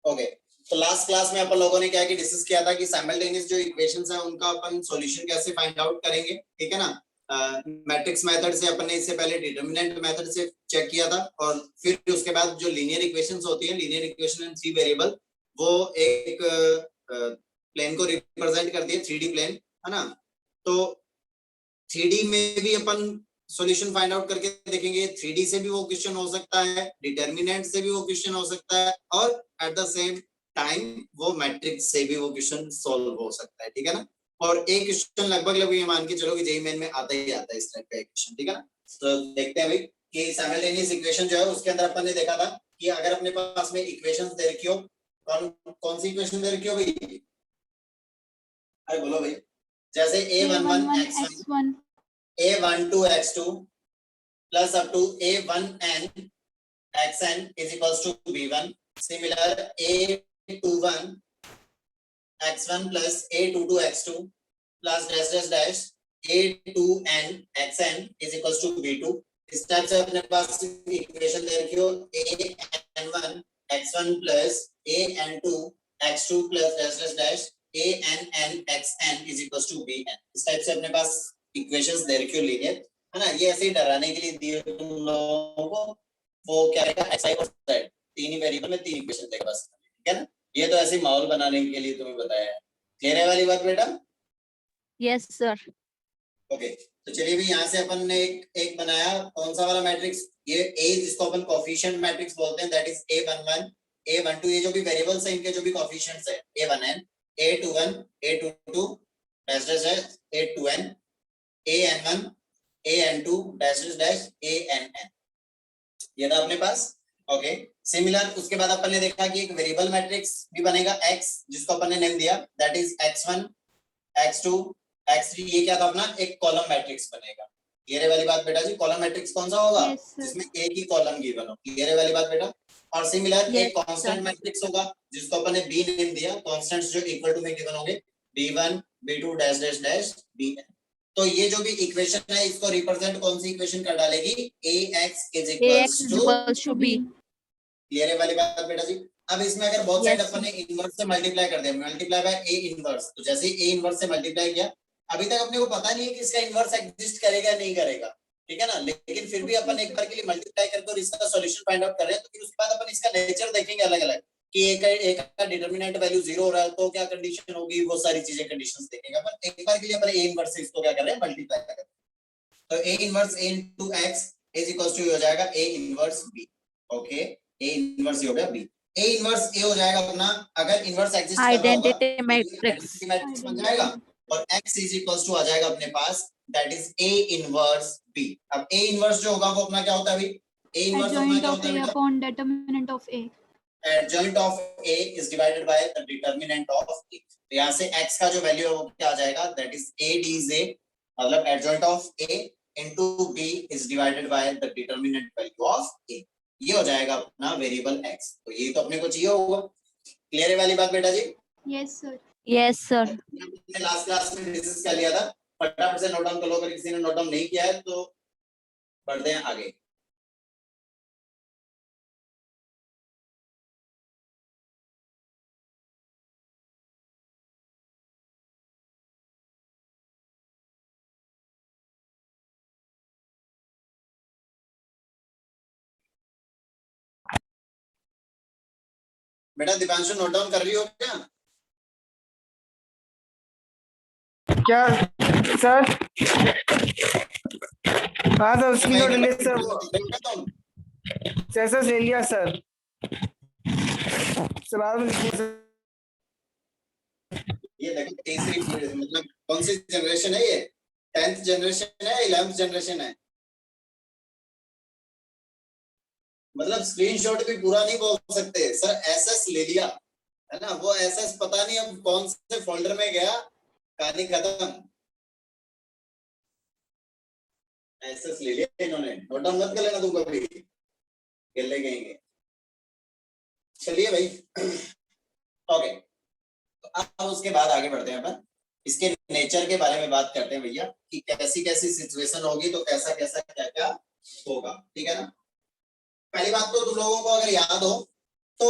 Okay, तो last class में अपन लोगों ने क्या डिस्कस किया था कि साइमल्टेनियस जो इक्वेशंस है उनका अपन सॉल्यूशन कैसे फाइंड आउट करेंगे, ठीक है ना। मैट्रिक्स मेथड से अपन ने इससे पहले डिटरमिनेंट मेथड से चेक किया था, और फिर उसके बाद जो लीनियर इक्वेशंस होती है, लीनियर इक्वेशन इन 3 वेरिएबल, वो एक प्लेन को रिप्रेजेंट करती है, 3D प्लेन, है ना। तो 3D में भी अपन सॉल्यूशन फाइंड आउट करके देखेंगे। 3D से भी वो क्वेश्चन हो सकता है, डिटरमिनेंट से भी वो क्वेश्चन हो सकता है, और एट द सेम टाइम वो मैट्रिक्स से भी वो क्वेश्चन सॉल्व हो सकता है, ठीक है ना। और एक क्वेश्चन लगभग ये मान के चलो कि जेईई मेन में आता ही आता है इस टाइप का क्वेश्चन, ठीक है ना। तो देखते हैं भाई कि साइमल्टेनियस इक्वेशन जो है उसके अंदर अपन ने देखा था कि अगर अपने पास में इक्वेशंस दे रखी हो, कौन सी इक्वेशन दे रखी हो भाई, अरे बोलो भाई। जैसे a11 x1 a12 x2 plus up to a1n xn is equals to b1. Similar a21 x1 plus a22 x2 plus dash dash dash a2n xn is equals to b2. इस टाइप से अपने पास इक्वेशन दे रखी हो an1 x1 plus an2 x2 plus dash dash dash ann xn is equals to bn. इस type से अपने पास equations दे रखी हो लीनियर, है ना। ये ऐसे ही डराने के लिए दिए तुम लोगों को, वो क्या रहेगा xi और z, तीन ही वेरिएबल में तीन इक्वेशन देगा बस, ठीक है ना। ये तो ऐसे ही माहौल बनाने के लिए तुम्हें बताया है। क्लियर है वाली बात बेटा? Yes sir. ओके, तो चलिए भी यहाँ से अपन ने एक बनाया, कौन सा वाला मैट्रिक्स, ये a जिसको अपन कोएफिशिएंट मैट्रिक्स बोलते हैं, दैट इज a11 a12, ये जो भी वेरिएबल्स हैं इनके जो भी कोएफिशिएंट्स है a1n a21 a22 dash dash a2n an1 an2 dash dash ann, ये था अपने पास। ओके, सिमिलर उसके बाद अपन ने देखा कि एक वेरिएबल मैट्रिक्स भी बनेगा x, जिसको अपन ने नेम दिया that is x1 x2 x3, ये क्या था अपना एक कॉलम मैट्रिक्स बनेगा। क्लियर है वाली बात बेटा जी? कॉलम मैट्रिक्स कौन सा होगा? जिसमें एक ही कॉलम गिवन हो। क्लियर है वाली बात बेटा? और सिमिलर एक कांस्टेंट मैट्रिक्स होगा जिसको अपन ने b नेम दिया, कांस्टेंट्स जो इक्वल टू में गिवन होंगे b1 b2 dash dash dash bn। तो ये जो भी इक्वेशन है इसको रिप्रेजेंट कौन सी इक्वेशन कर डालेगी? ax is equals to b। Clear है वाली बात बेटा जी? अब इसमें अगर बहुत साइड अपन ने इनवर्स से मल्टीप्लाई कर दिया, मल्टीप्लाई बाय a इनवर्स, तो जैसे ही a इनवर्स से मल्टीप्लाई किया, अभी तक अपने को पता नहीं है कि इसका इनवर्स एग्जिस्ट करेगा नहीं करेगा, ठीक है ना। लेकिन फिर भी अपन एक बार के लिए मल्टीप्लाई करके और इसका सॉल्यूशन फाइंड आउट कर रहे हैं, तो फिर उसके बाद अपन इसका नेचर देखेंगे अलग अलग, कि एक का डिटरमिनेंट वैल्यू 0 हो रहा है तो क्या कंडीशन होगी, वो सारी चीजें कंडीशंस देखेंगे अपन। एक बार के लिए अपन a इनवर्स से इसको क्या कर रहे हैं, मल्टीप्लाई कर रहे हैं। तो a inverse a into x is equals to हो जाएगा a inverse b। Okay, a inverse हो गया b, a इनवर्स a हो जाएगा अपना, अगर इनवर्स एग्जिस्ट कर रहा होगा आइडेंटिटी मैट्रिक्स बन जाएगा, और x इज इक्वल्स टू आ जाएगा अपने पास that is a inverse b। अब a इनवर्स जो होगा वो अपना क्या होता है अभी? a इनवर्स अपना क्या होता है upon determinant of a। adjoint of a is divided by the determinant of a। तो यहाँ से x का जो वैल्यू है वो क्या आ जाएगा, दैट इज a dz, मतलब adjoint of a into b is divided by the determinant value of a। ये हो जाएगा अपना वेरिएबल x। तो ये तो अपने को चाहिए होगा। क्लियर है वाली बात बेटा जी? Yes sir. Yes sir. हमने लास्ट क्लास में डिस्कस कर लिया था, फटाफट से नोट डाउन कर लो, अगर किसी ने नोट डाउन नहीं किया है तो बढ़ते हैं आगे। बेटा दीपांशु नोट डाउन कर रही हो क्या? क्या सर? हाँ सर, उसकी नोट ले सर, सर ले लिया सर। सवाल ये देखो तीसरी मतलब कौन सी जनरेशन है ये? 10th जनरेशन है, 11th जनरेशन है? मतलब स्क्रीनशॉट भी पूरा नहीं बोल सकते सर, एसएस ले लिया है ना, वो एसएस पता नहीं अब कौन से फोल्डर में गया, कहानी खत्म। एसएस ले लिया इन्होंने, नोट डाउन मत कर लेना तुम कभी, ले गएंगे। चलिए भाई ओके, तो अब उसके बाद आगे बढ़ते हैं अपन, इसके नेचर के बारे में बात करते हैं भैया, कि कैसी कैसी सिचुएशन होगी तो कैसा कैसा क्या क्या होगा, ठीक है ना। पहली बात तो तुम लोगों को अगर याद हो तो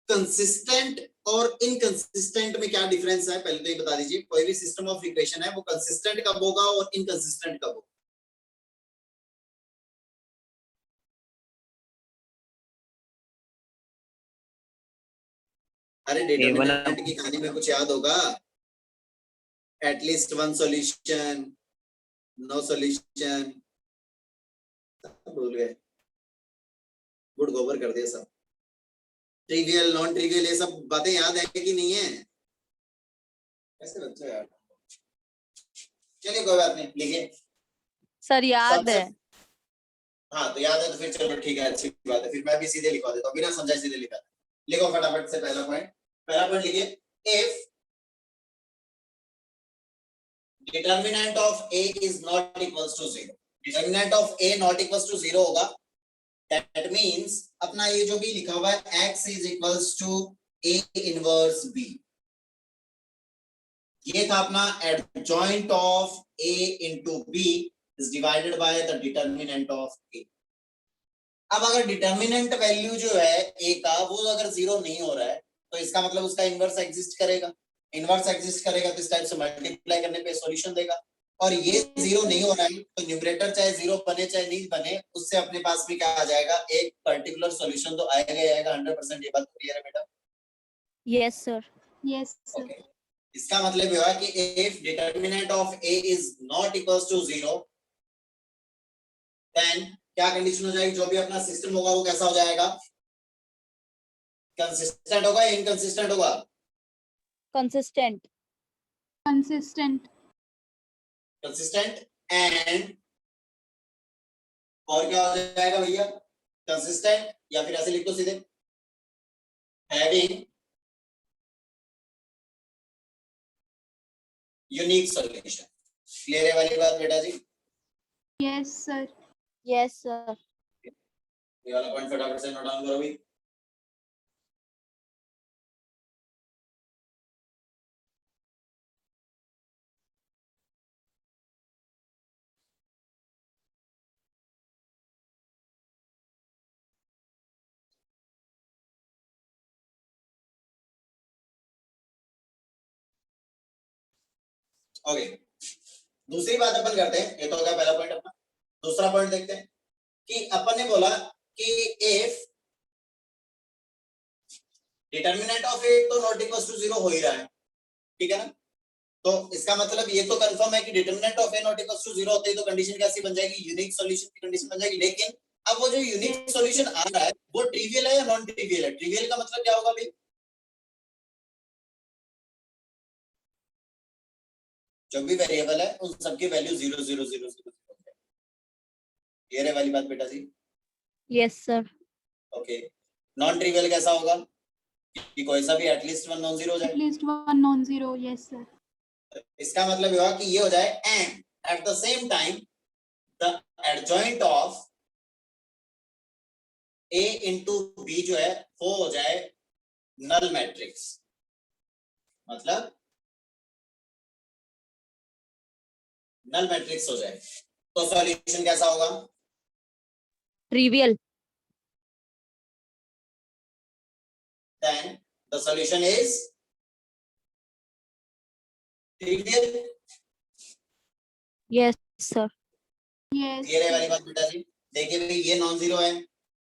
कंसिस्टेंट और इनकंसिस्टेंट में क्या डिफरेंस है पहले तो ये बता दीजिए। कोई भी सिस्टम ऑफ इक्वेशन है वो कंसिस्टेंट कब होगा और इनकंसिस्टेंट कब होगा? अरे डिटरमिनेंट की कहानी में कुछ याद होगा? At least one solution, no solution, भूल गए, गुड़ गोबर कर दिया सब। ट्रिवियल, नॉन ट्रिवियल, ये सब बातें याद है कि नहीं है? कैसे बच्चे यार। चलिए कोई बात नहीं, लिखिए। सर याद है। हाँ तो याद है तो फिर चलो ठीक है, अच्छी बात है। फिर मैं भी सीधे लिखवा देता हूँ, बिना समझाए सीधे लिखा। लिखो फटाफट से पहला पॉइंट लिखिए। If determinant of a is not equals to 0, determinant of a not equals to 0 होगा, दैट मींस अपना ये जो भी लिखा हुआ है x is equals to a inverse b, ये था अपना adjoint of a into b is divided by the determinant of a। अब अगर डिटर्मिनेंट वैल्यू जो है a का वो अगर 0 नहीं हो रहा है तो इसका मतलब उसका इनवर्स एग्जिस्ट करेगा। इनवर्स एग्जिस्ट करेगा तो इस टाइप से मल्टीप्लाई करने पे सॉल्यूशन देगा। और ये 0 नहीं हो रहा है तो न्यूमरेटर चाहे 0 बने चाहे नहीं बने, उससे अपने पास में क्या आ जाएगा, एक पर्टिकुलर सॉल्यूशन तो आएगा ही आएगा 100%। ये बात क्लियर है बेटा? Yes sir. Yes, sir. Okay, इसका मतलब ये हुआ कि if determinant of a is not equals to 0 then क्या कंडीशन हो जाएगी, जो भी अपना सिस्टम होगा वो कैसा हो जाएगा, कंसिस्टेंट होगा या इनकंसिस्टेंट होगा? कंसिस्टेंट। Consistent. कंसिस्टेंट एंड और क्या हो जाएगा भैया, कंसिस्टेंट, या फिर ऐसे लिख दो सीधे, हैविंग यूनिक सॉल्यूशन। क्लियर है वाली बात बेटा जी? Yes, sir. Yes sir. ये वाला पॉइंट फटाफट से नोट डाउन करो भाई। ओके, दूसरी बात अपन करते हैं, ये तो हो गया पहला पॉइंट अपना। दूसरा पॉइंट देखते हैं कि अपन ने बोला कि इफ डिटर्मिनेंट ऑफ ए तो नॉट इक्वल्स टू 0 हो ही रहा है, ठीक है ना? तो इसका मतलब ये तो कंफर्म है कि determinant of a not equals to 0 होते ही तो कंडीशन कैसी बन जाएगी, यूनिक सॉल्यूशन की कंडीशन बन जाएगी। लेकिन अब वो जो यूनिक सॉल्यूशन आ रहा है वो ट्रिवियल है या नॉन ट्रिवियल है? ट्रिवियल का मतलब क्या होगा भाई, जो भी वेरिएबल है उन सबकी वैल्यू 0 0 0 0 ये वाली बात बेटा जी? Yes sir. Okay, non trivial कैसा होगा कि कोई सा भी एटलीस्ट वन नॉन जीरो हो At जाए। least one non-zero. Yes, sir. इसका मतलब ये हुआ कि ये हो जाए and at the same time the adjoint of a into b जो है वो हो जाए नल मैट्रिक्स। मतलब नल मैट्रिक्स हो जाए तो सॉल्यूशन कैसा होगा, trivial. then the solution is trivial। Yes sir. Yes. ये वाली बात बेटा जी? देखिए भाई ये नॉन जीरो है,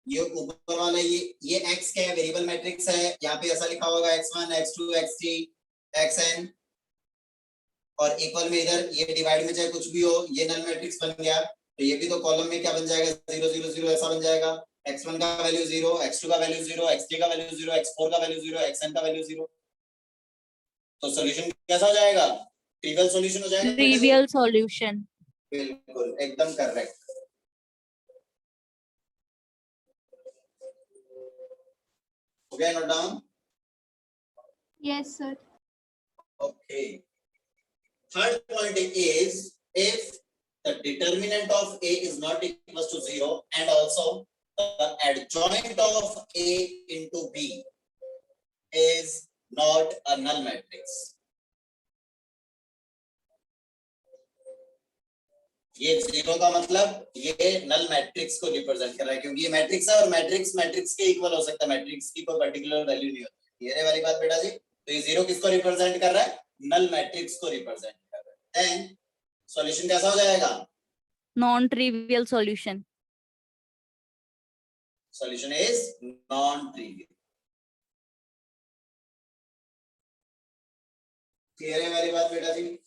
ये ऊपर वाला ये x क्या है, वेरिएबल मैट्रिक्स है। यहाँ पे ऐसा लिखा होगा x1 x2 x3 xn, और इक्वल में इधर ये डिवाइड में चाहे कुछ भी हो ये नल मैट्रिक्स बन गया। तो ये भी तो कॉलम में क्या बन जाएगा, 0 0 0 ऐसा बन जाएगा। x1 का वैल्यू 0, x2 का वैल्यू 0, x3 का वैल्यू 0, x4 का वैल्यू 0, xn का वैल्यू 0। तो सॉल्यूशन कैसा हो जाएगा, ट्रिवियल सॉल्यूशन हो जाएगा। Trivial solution. बिल्कुल एकदम करेक्ट। हो गया note down? Yes, sir. Okay. Third point is if the determinant of A is not equals to 0 and also the adjoint of A into B is not a null matrix. ये zero का मतलब ये null matrix को represent कर रहा है, क्योंकि ये मैट्रिक्स है और मैट्रिक्स मैट्रिक्स के इक्वल हो सकता है, मैट्रिक्स की कोई पर्टिकुलर वैल्यू नहीं होती। ये वाली बात बेटा जी। तो ये जीरो किसको रिप्रेजेंट कर रहा है? नल मैट्रिक्स को रिप्रेजेंट कर रहा है। देन सॉल्यूशन कैसा हो जाएगा? Non trivial solution. Solution is non trivial. Clear है वाली बात बेटा जी?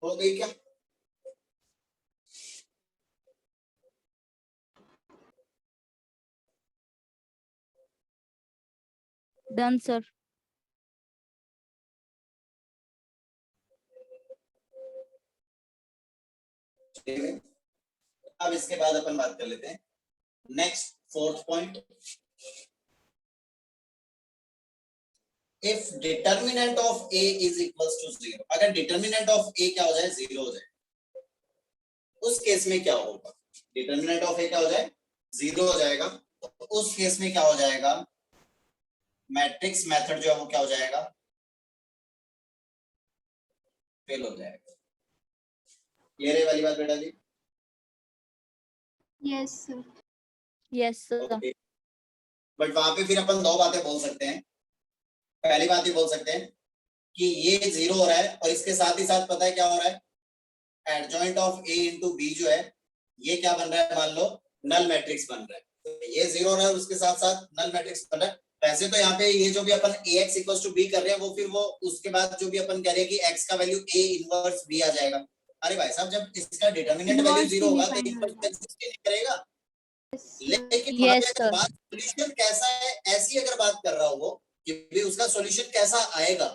हो गई क्या? Done sir. ठीक है। अब इसके बाद अपन बात कर लेते हैं next fourth point. If determinant of a is equals to zero, अगर डिटर्मिनेंट ऑफ ए क्या हो जाए? जीरो हो जाए, उस केस में क्या होगा? डिटर्मिनेंट ऑफ ए क्या हो जाए? जीरो हो जाएगा। तो उस केस में क्या हो जाएगा? मैट्रिक्स मेथड जो है वो क्या हो जाएगा? फेल हो जाएगा। ये रे वाली बात बेटा जी। Yes, sir. Yes sir. Okay, but वहां पे फिर अपन दो बातें बोल सकते हैं। पहली बात ये बोल सकते हैं कि ये जीरो हो रहा है और इसके साथ ही साथ पता है क्या हो रहा है? Adjoint of a into b जो है ये क्या बन रहा है? मान लो नल मैट्रिक्स बन रहा है। तो ये जीरो हो रहा है और उसके साथ साथ नल मैट्रिक्स बन रहा है। वैसे तो यहाँ पे ये जो भी अपन ax इक्वल्स टू b कर रहे हैं वो फिर वो उसके बाद जो भी अपन कह रहे हैं कि x का वैल्यू a इनवर्स b आ जाएगा। अरे भाई साहब, जब इसका डिटरमिनेंट वैल्यू Inverse जीरो भी होगा नहीं तो find इनवर्स होगा। एग्जिस्ट नहीं करेगा। Yes, sir. लेकिन वहां पे यस अगर सर। बात सॉल्यूशन कैसा है ऐसी अगर बात कर रहा हो वो कि भी उसका सॉल्यूशन कैसा आएगा,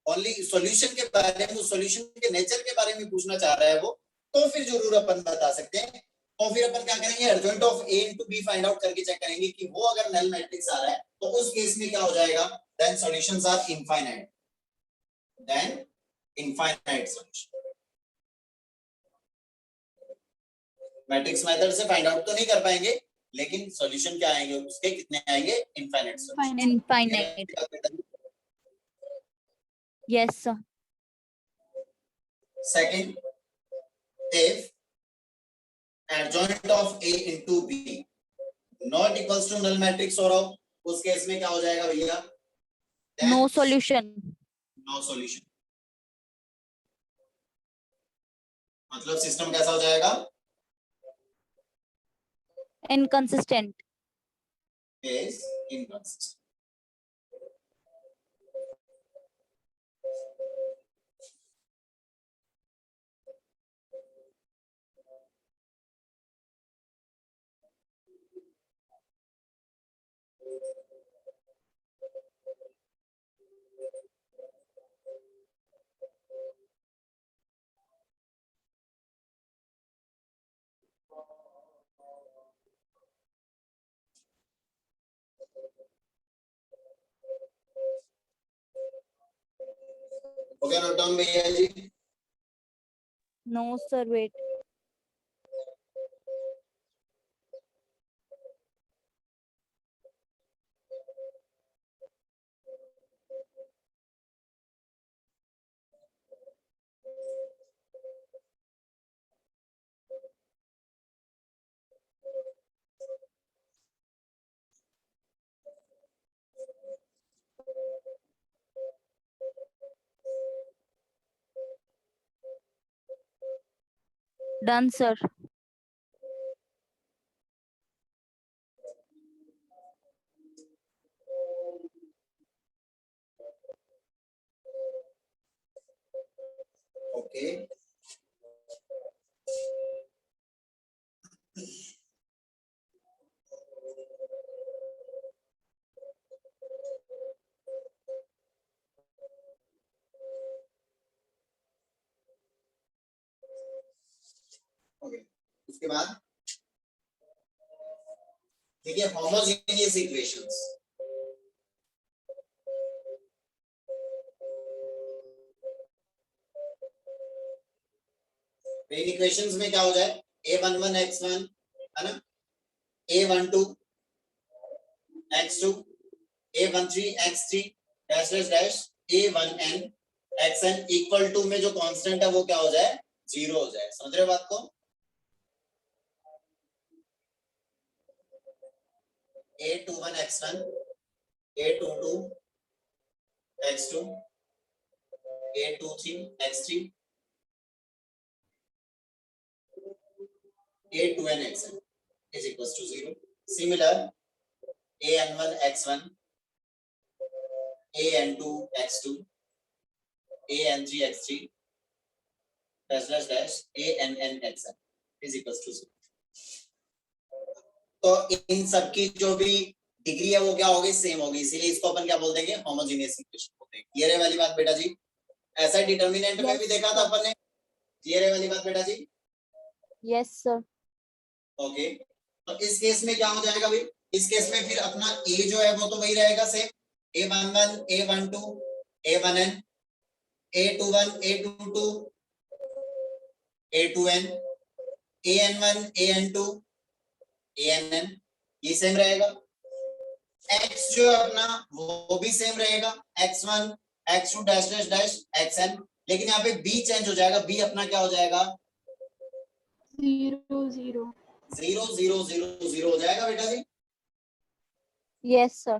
ओनली सॉल्यूशन के बारे में, सॉल्यूशन के नेचर के बारे में पूछना चाह रहा है वो, तो फिर जरूर अपन बता सकते हैं। तो फिर अपन क्या करेंगे? Adjoint of a into b find out करके चेक करेंगे कि वो अगर नल मैट्रिक्स आ रहा है तो उस केस में क्या हो जाएगा? Then solutions are infinite. Then infinite solution. Matrix method से फाइंड आउट तो नहीं कर पाएंगे, लेकिन सॉल्यूशन क्या आएंगे उसके? कितने आएंगे? Infinite solution. Infinite. Yes sir. Second, if adjoint of A into B not equals to null matrix हो रहा हो, उस केस में क्या हो जाएगा भैया? No solution. No solution. मतलब सिस्टम कैसा हो जाएगा? इनकंसिस्टेंट। is inconsistent. हो गया नोट डाउन भैया जी? No sir wait. Done sir. Okay, बाद देखिए होमोजेनियस इक्वेशंस। इन इक्वेशंस में क्या हो जाए, a11 x1 है ना, a12 x2, a13 x3 dash dash dash a1n xn equal to में जो कांस्टेंट है वो क्या हो जाए, 0 हो जाए। समझ रहे हो बात को? a21 x1 a22 x2 a23 x3 a2n xn is equals to 0. Similar, an1 x1 an2 x2 an3 x3 dash dash dash ann xn is equals to 0. तो इन सब की जो भी डिग्री है वो क्या होगी, सेम होगी, इसीलिए इसको अपन क्या बोल देंगे, होमोजेनियस इक्वेशन बोलते हैं। क्लियर है वाली बात बेटा जी? ऐसा डिटरमिनेंट में भी देखा था अपन ने। क्लियर है वाली बात बेटा जी? Yes, sir. ओके, तो इस केस में क्या हो जाएगा भाई, इस केस में फिर अपना a जो है वो तो वही रहेगा same, a11 a12 a1n a21 a22 a2n an1 an2 ann, ये सेम रहेगा। x जो है अपना वो भी सेम रहेगा, x1 x2 dash dash dash xn, लेकिन यहाँ पे b चेंज हो जाएगा, b अपना क्या हो जाएगा, 0 0 0 0 0 0 हो जाएगा बेटा जी। Yes, sir.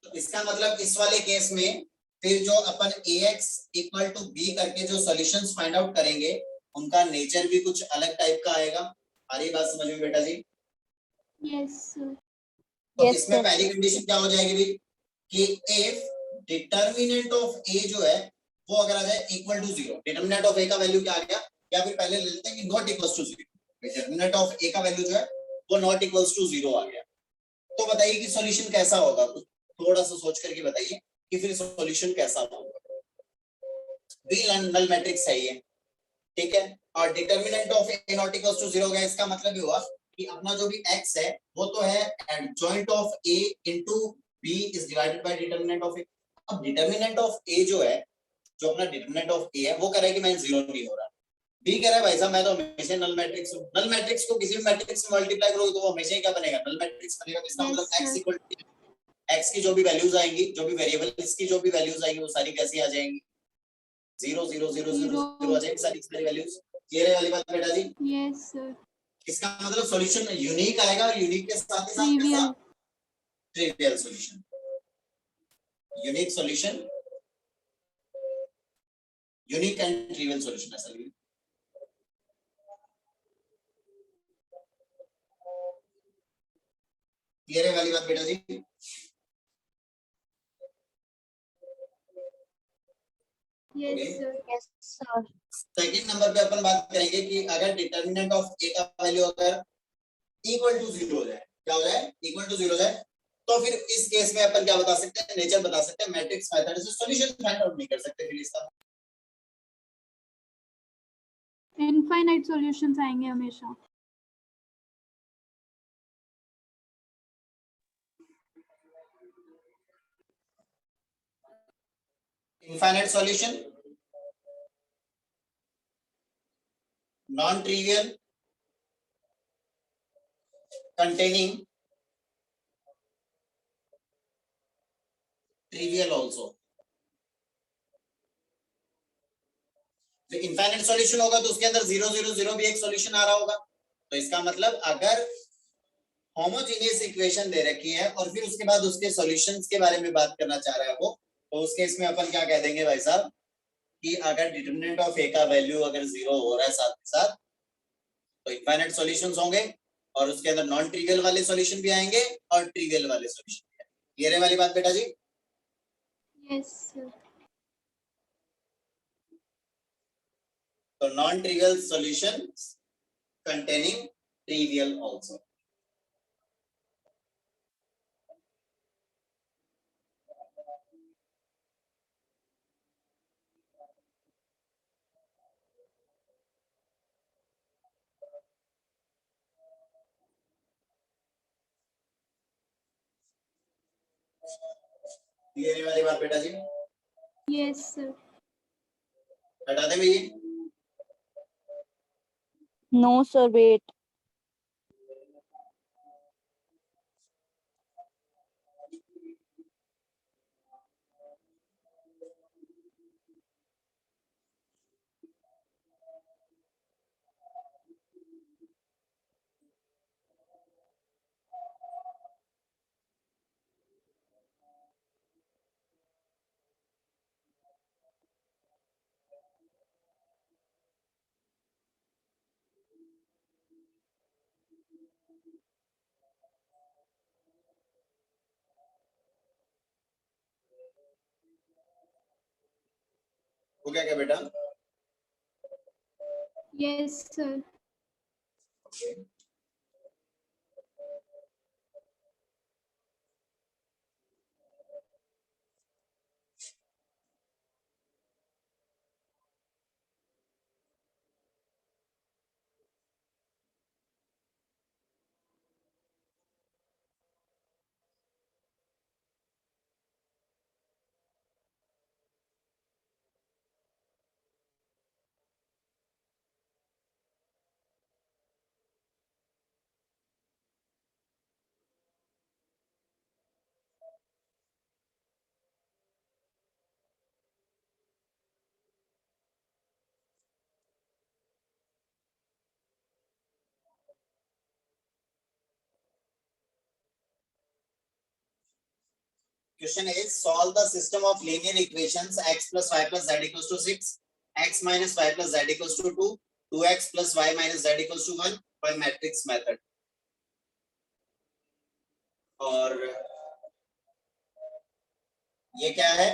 तो इसका मतलब इस वाले केस में फिर जो अपन ax इक्वल टू b करके जो सॉल्यूशंस फाइंड आउट करेंगे उनका नेचर भी कुछ अलग टाइप का आएगा। सारी बात समझ में बेटा जी? yes sir तो Yes, इसमें sir. पहली कंडीशन क्या हो जाएगी भी कि इफ डिटरमिनेंट ऑफ a जो है वो अगर आ जाए equal to 0, determinant of a का वैल्यू क्या आ गया, या फिर पहले ले लेते हैं कि not equals to 0, determinant of a का वैल्यू जो है वो नॉट इक्वल्स टू 0 आ गया, तो बताइए कि सॉल्यूशन कैसा होगा, कुछ थोड़ा सा सोच करके बताइए कि फिर सॉल्यूशन कैसा होगा। बी नल मैट्रिक्स है ये, ठीक है, और determinant of a not equals to 0 हो गया, इसका मतलब ये हुआ कि अपना जो भी x है वो तो है adjoint of a into b is divided bye determinant of a। अब डिटरमिनेंट ऑफ a जो है, जो अपना डिटरमिनेंट ऑफ a है वो कह रहा है कि मैं 0 नहीं हो रहा, b कह रहा है भाई साहब मैं तो हमेशा नल मैट्रिक्स हूं। नल मैट्रिक्स को किसी भी मैट्रिक्स से मल्टीप्लाई करोगे तो वो हमेशा ही क्या बनेगा, नल मैट्रिक्स बनेगा। तो इसका Yes, मतलब x sir. Equal to x की जो भी वैल्यूज आएंगी, जो भी वेरिएबल्स की जो भी वैल्यूज आएंगी वो सारी कैसी आ जाएंगी, 0 0 0 0 0 आ जाएंगी सारी वैल्यूज। क्लियर है वाली बात बेटा जी? yes sir इसका मतलब सॉल्यूशन यूनिक आएगा, और यूनिक के साथ ही साथ कैसा, trivial trivial solution, unique solution, unique and trivial solution ऐसा लिखिए। क्लियर है वाली बात बेटा जी? yes Okay. sir Yes, sir. Second number पे अपन बात करेंगे कि अगर डिटरमिनेंट ऑफ a का वैल्यू अगर इक्वल टू 0 हो जाए, क्या हो जाए, इक्वल टू 0 हो जाए, तो फिर इस केस में अपन क्या बता सकते हैं, नेचर बता सकते हैं, मैट्रिक्स मेथड से सॉल्यूशन फाइंड आउट नहीं कर सकते फिर इसका। infinite solutions आएंगे हमेशा infinite solution, non trivial, containing trivial also। तो इनफाइनाइट सॉल्यूशन होगा तो उसके अंदर 0 0 0 भी एक सॉल्यूशन आ रहा होगा, तो इसका मतलब अगर होमोजेनियस इक्वेशन दे रखी है और फिर उसके बाद उसके सॉल्यूशंस के बारे में बात करना चाह रहा है वो, तो उस केस में अपन क्या कह देंगे भाई साहब कि अगर डिटरमिनेंट ऑफ a का वैल्यू अगर 0 हो रहा है साथ के साथ, तो इनफाइनाइट सॉल्यूशंस होंगे, और उसके अंदर नॉन ट्रिवियल वाले सॉल्यूशन भी आएंगे और ट्रिवियल वाले सॉल्यूशन भी आएंगे। क्लियर है वाली बात बेटा जी? yes sir तो non trivial solutions containing trivial also। ये वाली बात बेटा जी Yes, sir. हटा दे भैया No, sir. Wait. हो गया क्या बेटा Yes, sir. Question is solve the system of linear equations x plus y plus z equals to 6, x minus y plus z equals to 2, 2x plus y minus z equals to 1 by matrix method. और ये क्या है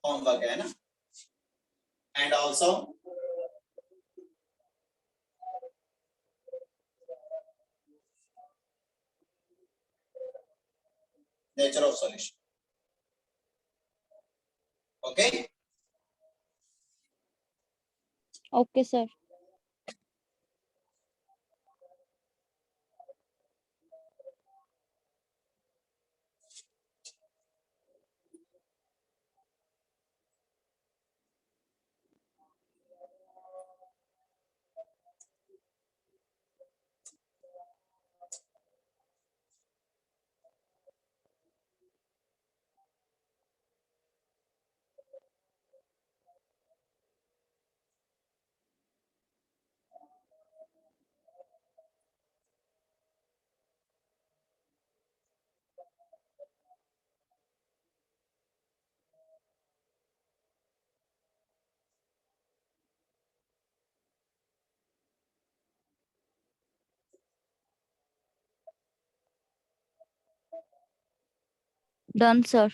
homework है ना and also nature of solution. Okay. Okay, sir. Done, sir.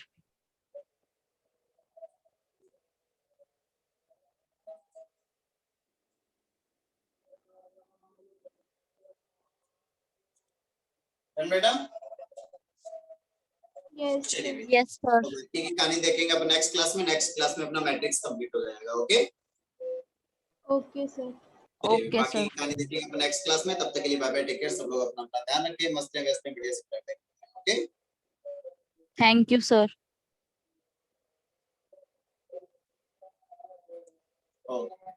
Done बेटा Yes, चलिए sir. भैया Yes, sir. तो व्यक्ति की कहानी देखेंगे अपन नेक्स्ट क्लास में अपना मैट्रिक्स कंप्लीट हो जाएगा ओके Okay, sir. Okay, बाकी sir. की कहानी देखेंगे अपन नेक्स्ट क्लास में तब तक के लिए बाय बाय टेक केयर सब लोग अपना अपना ध्यान रखिए मस्त है व्यस्त है बढ़िया से करते हैं okay Thank you, sir. Okay